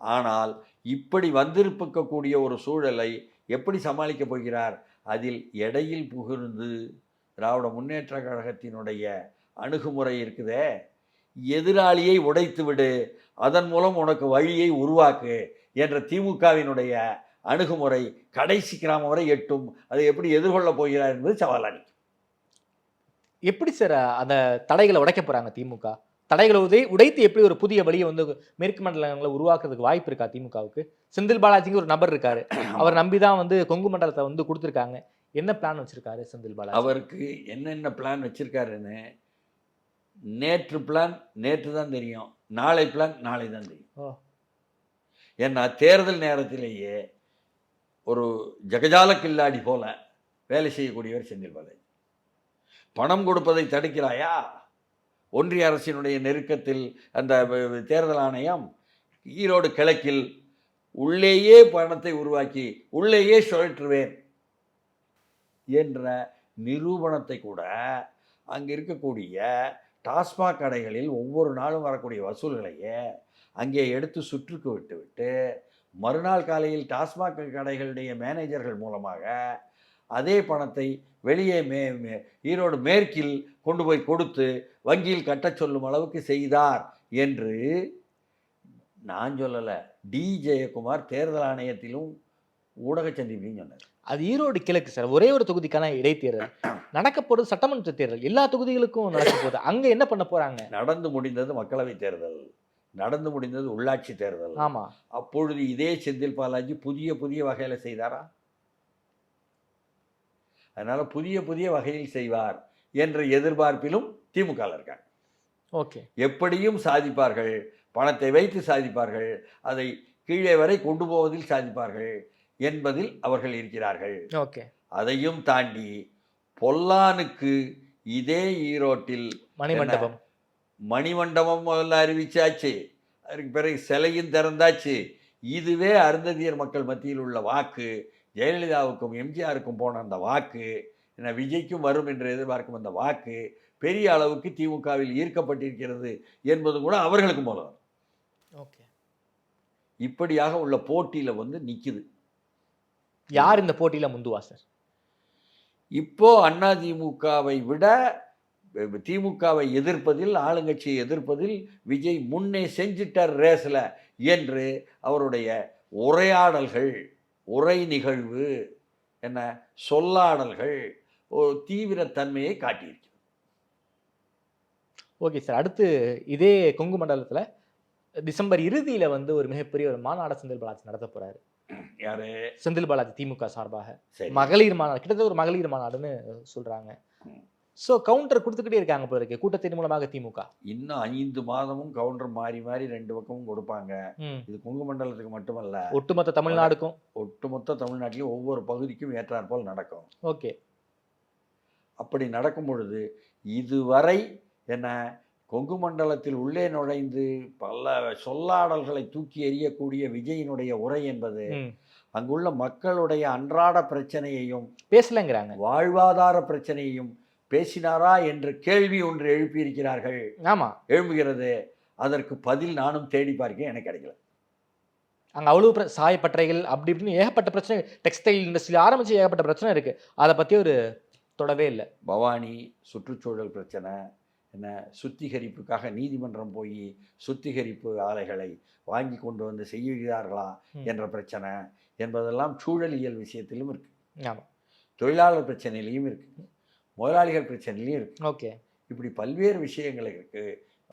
F: ஆனால் இப்படி வந்திருக்கக்கூடிய ஒரு சூழலை எப்படி சமாளிக்க போகிறார்? அதில் இடையில் புகுந்து திராவிட முன்னேற்ற கழகத்தினுடைய அணுகுமுறை இருக்குதே, எதிராளியை உடைத்து விடு, அதன் மூலம் உனக்கு வழியை உருவாக்கு என்ற திமுகவினுடைய அணுகுமுறை கடைசி கிராமம் வரை எட்டும். அதை எப்படி எதிர்கொள்ளப் போகிறார் என்பது சவாலானி.
E: எப்படி சார் அந்த தடைகளை உடைக்க போறாங்க திமுக? தடைகளை உடைத்து எப்படி ஒரு புதிய வழியை வந்து மேற்கு மண்டலங்களை உருவாக்குறதுக்கு வாய்ப்பு இருக்கா திமுகவுக்கு? செந்தில் பாலாஜிக்கு ஒரு நபர் இருக்காரு, அவர் நம்பிதான் வந்து கொங்கு மண்டலத்தை வந்து கொடுத்துருக்காங்க. என்ன பிளான் வச்சிருக்காரு செந்தில் பாலாஜி?
F: அவருக்கு என்னென்ன பிளான் வச்சிருக்காருன்னு நேற்று பிளான் நேற்று தான் தெரியும், நாளை பிளான் நாளை தான் தெரியும். ஏன்னா தேர்தல் நேரத்திலேயே ஒரு ஜகஜால கில்லாடி போல வேலை செய்யக்கூடியவர் செந்தில் பாலாஜி. பணம் கொடுப்பதை தடுக்கிறாயா? ஒன்றிய அரசினுடைய நெருக்கத்தில் அந்த தேர்தல் ஆணையம் ஈரோடு கிழக்கில் உள்ளேயே பணத்தை உருவாக்கி உள்ளேயே சுழற்றுவேன் என்ற நிரூபணத்தை கூட அங்கே இருக்கக்கூடிய டாஸ்மாக் கடைகளில் ஒவ்வொரு நாளும் வரக்கூடிய வசூல்களையே அங்கே எடுத்து சுற்றுக்கு விட்டுவிட்டு மறுநாள் காலையில் டாஸ்மாக் கடைகளுடைய மேனேஜர்கள் மூலமாக அதே பணத்தை வெளியே ஈரோடு மேற்கில் கொண்டு போய் கொடுத்து வங்கியில் கட்டச் சொல்லும் அளவுக்கு செய்தார் என்று நான் சொல்லலை, டி ஜெயக்குமார் தேர்தல் ஆணையத்திலும் ஊடக சந்திப்பிலையும் சொன்னார்.
E: அது ஈரோடு கிழக்கு சார், ஒரே ஒரு தொகுதிக்கான இடைத்தேர்தல் நடக்க போறது, சட்டமன்ற தேர்தல் எல்லா தொகுதிகளுக்கும் நடக்க போகுது. அங்க என்ன பண்ண போறாங்க?
F: நடந்து முடிந்தது மக்களவை தேர்தல், நடந்து முடிந்தது உள்ளாட்சி தேர்தல்.
E: ஆமா,
F: அப்பொழுது இதே செந்தில் பாலாஜி புதிய புதிய வகையில செய்தாரா? அதனால புதிய புதிய வகையில் செய்வார் என்ற எதிர்பார்ப்பிலும் திமுக இருக்காங்க.
E: ஓகே,
F: எப்படியும் சாதிப்பார்கள், பணத்தை வைத்து சாதிப்பார்கள், அதை கீழே வரை கொண்டு போவதில் சாதிப்பார்கள் என்பதில் அவர்கள் இருக்கிறார்கள்.
E: ஓகே,
F: அதையும் தாண்டி பொல்லானுக்கு இதே ஈரோட்டில் மணிமண்டபம் முதல்ல அறிவிச்சாச்சு, அதுக்கு பிறகு சிலையும் திறந்தாச்சு. இதுவே அருந்ததியர் மக்கள் மத்தியில் உள்ள வாக்கு, ஜெயலலிதாவுக்கும் எம்ஜிஆருக்கும் போன அந்த வாக்கு, என்ன விஜய்க்கும் வரும் என்று எதிர்பார்க்கும் அந்த வாக்கு பெரிய அளவுக்கு திமுகவில் ஈர்க்கப்பட்டிருக்கிறது என்பது கூட அவர்களுக்கு மூலம்.
E: ஓகே,
F: இப்படியாக உள்ள போட்டியில் வந்து நிற்குது.
E: யார் இந்த போட்டியில முந்துவா சார்?
F: இப்போ அதிமுகவை விட திமுகவை எதிர்ப்பதில், ஆளுங்கட்சியை எதிர்ப்பதில் விஜய் முன்னே செஞ்சிட்டார் ரேஸ்ல என்று அவருடைய உரையாடல்கள், உரை நிகழ்வு, என்ன சொல்லாடல்கள் ஒரு தீவிரத்தன்மையை காட்டியிருக்கிறது.
E: ஓகே சார், அடுத்து இதே கொங்கு மண்டலத்துல டிசம்பர் இறுதியில வந்து ஒரு மிகப்பெரிய ஒரு மாநாடு செந்தில் பாலாஜி நடத்த போறாரு.
F: யாரு?
E: செந்தில் பாலாஜி திமுக சார்பாக
F: சரி.
E: மகளிர் மாநாடு, கிட்டத்தட்ட ஒரு மகளிர் மாநாடுன்னு சொல்றாங்க. ஸோ கவுண்டர் கொடுத்துக்கிட்டே இருக்காங்க போல இருக்கு கூட்டத்தின் மூலமாக திமுக.
F: இன்னும் 5 மாதமும் கவுண்டர் மாறி மாறி 2 பக்கமும் கொடுப்பாங்க. இது கொங்கு மண்டலத்துக்கு மட்டுமல்ல,
E: ஒட்டுமொத்த தமிழ்நாடுக்கும்,
F: ஒட்டுமொத்த தமிழ்நாட்டிலும் ஒவ்வொரு பகுதிக்கும் ஏற்றாற்போல் நடக்கும்.
E: ஓகே,
F: அப்படி நடக்கும் பொழுது இதுவரை என்ன கொங்கு மண்டலத்தில் உள்ளே நுழைந்து பல சொல்லாடல்களை தூக்கி எறியக்கூடிய விஜயினுடைய உரை என்பது அங்குள்ள மக்களுடைய அன்றாட பிரச்சனையையும்
E: பேசலங்கிறாங்க,
F: வாழ்வாதார பிரச்சனையையும் பேசினாரா என்ற கேள்வி ஒன்று எழுப்பியிருக்கிறார்கள்.
E: ஆமா,
F: எழுப்புகிறது. அதற்கு பதில் நானும் தேடி பார்க்க எனக்கு கிடைக்கல.
E: அங்க அவ்வளவு சாயப்பட்டறைகள் அப்படி இப்படின்னு ஏகப்பட்ட பிரச்சனை, டெக்ஸ்டைல் இண்டஸ்ட்ரியில் ஆரம்பிச்சு ஏகப்பட்ட பிரச்சனை இருக்கு. அதை பத்தி ஒரு தொடவே இல்லை.
F: பவானி சுற்றுச்சூழல் பிரச்சனை, என்ன சுத்திகரிப்புக்காக நீதிமன்றம் போய் சுத்திகரிப்பு ஆலைகளை வாங்கி கொண்டு வந்து செய்கிறார்களா என்ற பிரச்சனை என்பதெல்லாம் சூழலியல் விஷயத்திலும் இருக்கு.
E: ஆமா,
F: தொழிலாளர் பிரச்சனையிலையும் இருக்கு, முதலாளிகள் பிரச்சனையிலையும் இருக்கு.
E: ஓகே,
F: இப்படி பல்வேறு விஷயங்கள் இருக்கு.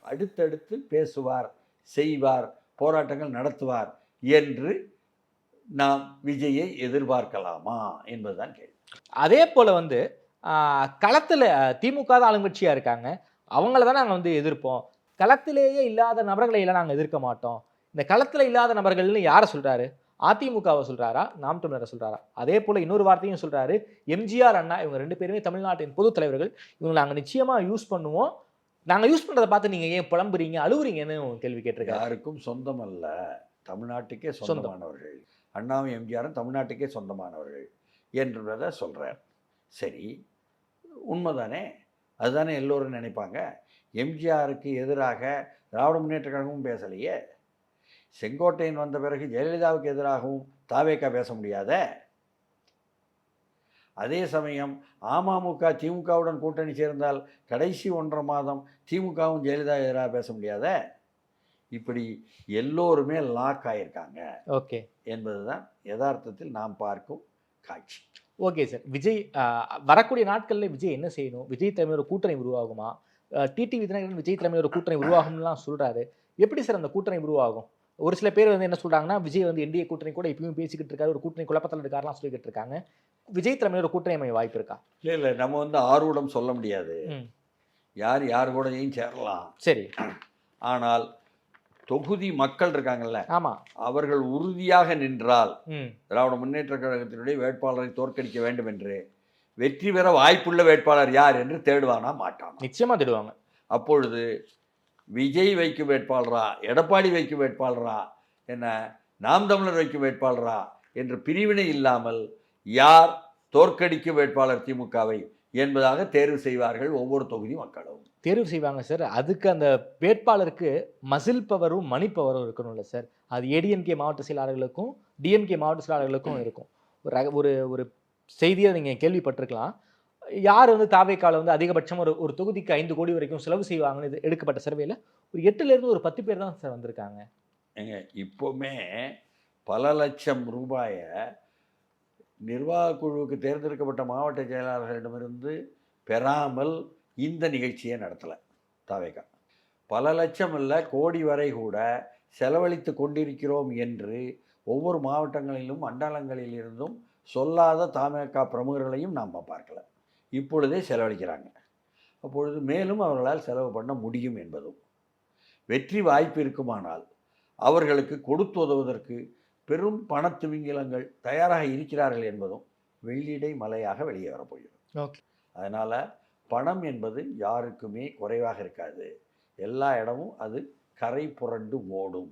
F: அடுத்தடுத்து பேசுவார், செய்வார், போராட்டங்கள் நடத்துவார் என்று நாம் விஜயை எதிர்பார்க்கலாமா என்பதுதான் கேள்வி.
E: அதே போல வந்து களத்துல திமுக தான் ஆளுங்கட்சியா இருக்காங்க, அவங்கள தான் நாங்கள் வந்து எதிர்ப்போம். களத்திலேயே இல்லாத நபர்களை எல்லாம் நாங்கள் எதிர்க்க மாட்டோம். இந்த களத்தில் இல்லாத நபர்கள்னு யாரை சொல்றாரு? அதிமுகவை சொல்றாரா, நாம் தமிழரை சொல்றாரா? அதே போல இன்னொரு வார்த்தையும் சொல்றாரு, எம்ஜிஆர் அண்ணா இவங்க 2 பேருமே தமிழ்நாட்டின் பொது தலைவர்கள், இவங்க நாங்கள் நிச்சயமா யூஸ் பண்ணுவோம். நாங்கள் யூஸ் பண்றதை பார்த்து நீங்க ஏன் புலம்புறீங்க, அழுவுறீங்கன்னு கேள்வி கேட்டிருக்காரு.
F: யாருக்கும் சொந்தம் அல்ல, தமிழ்நாட்டுக்கே சொந்தமானவர்கள். அண்ணாவும் எம்ஜிஆரும் தமிழ்நாட்டுக்கே சொந்தமானவர்கள் என்றதை சொல்றார். சரி, உண்மைதானே? அதுதானே எல்லோரும் நினைப்பாங்க. எம்ஜிஆருக்கு எதிராக திராவிட முன்னேற்ற கழகமும் பேசலையே. செங்கோட்டையன் வந்த பிறகு ஜெயலலிதாவுக்கு எதிராகவும் தாவேக்கா பேச முடியாத. அதே சமயம் அமமுக திமுகவுடன் கூட்டணி சேர்ந்தால் கடைசி 1.5 மாதம் திமுகவும் ஜெயலலிதா எதிராக பேச முடியாத. இப்படி எல்லோருமே லாக் ஆயிருக்காங்க
E: ஓகே
F: என்பதுதான் யதார்த்தத்தில் நாம் பார்க்கும் காட்சி.
E: Okay sir. விஜய் வரக்கூடிய நாட்களில் விஜய் என்ன செய்யணும்? விஜய் தலைமையோட கூட்டணி உருவாகுமா? டிடிவி தினகரன் விஜய் தலைமையோட கூட்டணி உருவாகும்லாம் சொல்றாரு. எப்படி சார் அந்த கூட்டணி உருவாகும்? ஒரு சில பேர் வந்து என்ன சொல்றாங்கன்னா, விஜய் வந்து என்டிஏ கூட்டணி கூட இப்பயும் பேசிக்கிட்டு இருக்காரு, ஒரு கூட்டணி குழப்பத்தில் இருக்காருலாம் சொல்லிக்கிட்டு இருக்காங்க. விஜய் தலைமையோட கூட்டணி அமைய வாய்ப்பு இருக்கா?
F: இல்லை நம்ம வந்து ஆர்வம் சொல்ல முடியாது. யார் கூடயும் சேரலாம்.
E: சரி.
F: ஆனால் தொகுதி மக்கள் இருக்காங்கல்ல,
E: ஆமா,
F: அவர்கள் உறுதியாக நின்றால் திராவிட முன்னேற்ற கழகத்தினுடைய வேட்பாளரை தோற்கடிக்க வேண்டும் என்று வெற்றி பெற வாய்ப்புள்ள வேட்பாளர் யார் என்று தேடுவானா மாட்டானா?
E: நிச்சயமா தேடுவாங்க.
F: அப்பொழுது விஜய் வைக்கும் வேட்பாளரா, எடப்பாடி வைக்கும் வேட்பாளரா, என்ன நாம் தமிழர் வைக்கும் வேட்பாளரா என்ற பிரிவினை இல்லாமல் யார் தோற்கடிக்கும் வேட்பாளர் திமுகவை என்பதாக தேர்வு செய்வார்கள் ஒவ்வொரு தொகுதி மக்களும்.
E: தேர்வு செய்வாங்க சார். அதுக்கு அந்த வேட்பாளருக்கு மசில் பவரும் மணி பவரும் இருக்கணும்ல சார். அது ஏடிஎம்கே மாவட்ட செயலாளர்களுக்கும் டிஎம்கே மாவட்ட செயலாளர்களுக்கும் இருக்கும். ஒரு ஒரு செய்தியை நீங்கள் கேள்விப்பட்டிருக்கலாம். யார் வந்து தாவேக்கால வந்து அதிகபட்சம் ஒரு தொகுதிக்கு 5 கோடி வரைக்கும் செலவு செய்வாங்கன்னு இது எடுக்கப்பட்ட சர்வேல ஒரு 8லேருந்து ஒரு 10 பேர் தான் சார் வந்திருக்காங்க.
F: ஏங்க இப்போவுமே பல லட்சம் ரூபாயை நிர்வாக குழுவுக்கு தேர்ந்தெடுக்கப்பட்ட மாவட்ட செயலாளர்களிடமிருந்து பெறாமல் இந்த நிகழ்ச்சியை நடத்தலை தாவேகா. பல லட்சம் இல்லை, கோடி வரை கூட செலவழித்து கொண்டிருக்கிறோம் என்று ஒவ்வொரு மாவட்டங்களிலும் மண்டலங்களில் இருந்தும் சொல்லாத தாவேகா பிரமுகர்களையும் நாம் பார்க்கல. இப்பொழுதே செலவழிக்கிறாங்க. அப்பொழுது மேலும் அவர்களால் செலவு பண்ண முடியும் என்பதும், வெற்றி வாய்ப்பு இருக்குமானால் அவர்களுக்கு கொடுத்து உதவுவதற்கு பெரும் பணத்துவிங்கிலங்கள் தயாராக இருக்கிறார்கள் என்பதும் வெள்ளிடை மலையாக வெளியே வரப்போகிறது.
E: ஓகே.
F: அதனால் பணம் என்பது யாருக்குமே குறைவாக இருக்காது. எல்லா இடமும் அது கரை புரண்டு ஓடும்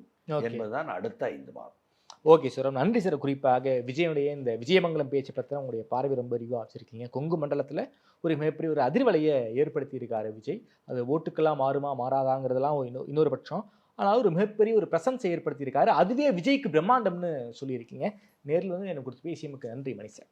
F: என்பதுதான் அடுத்த 5 மாதம்.
E: ஓகே சார், நன்றி சார். குறிப்பாக விஜயனுடைய இந்த விஜயமங்கலம் பேச்சு பற்றி உங்களுடைய பார்வை ரொம்ப அறிவாக வச்சுருக்கீங்க. கொங்கு மண்டலத்தில் ஒரு மிகப்பெரிய ஒரு அதிர்வலையை ஏற்படுத்தி இருக்காரு விஜய். அது ஓட்டுக்கெல்லாம் மாறுமா மாறாதாங்கிறதெல்லாம் இன்னொரு பட்சம். ஆனால் ஒரு மிகப்பெரிய ஒரு பிரசன்ஸை ஏற்படுத்தியிருக்காரு. அதுவே விஜய்க்கு பிரம்மாண்டம்னு சொல்லியிருக்கீங்க. நேரில் வந்து எனக்கு கொடுத்து பேசியமுக்கு நன்றி மணி சார்.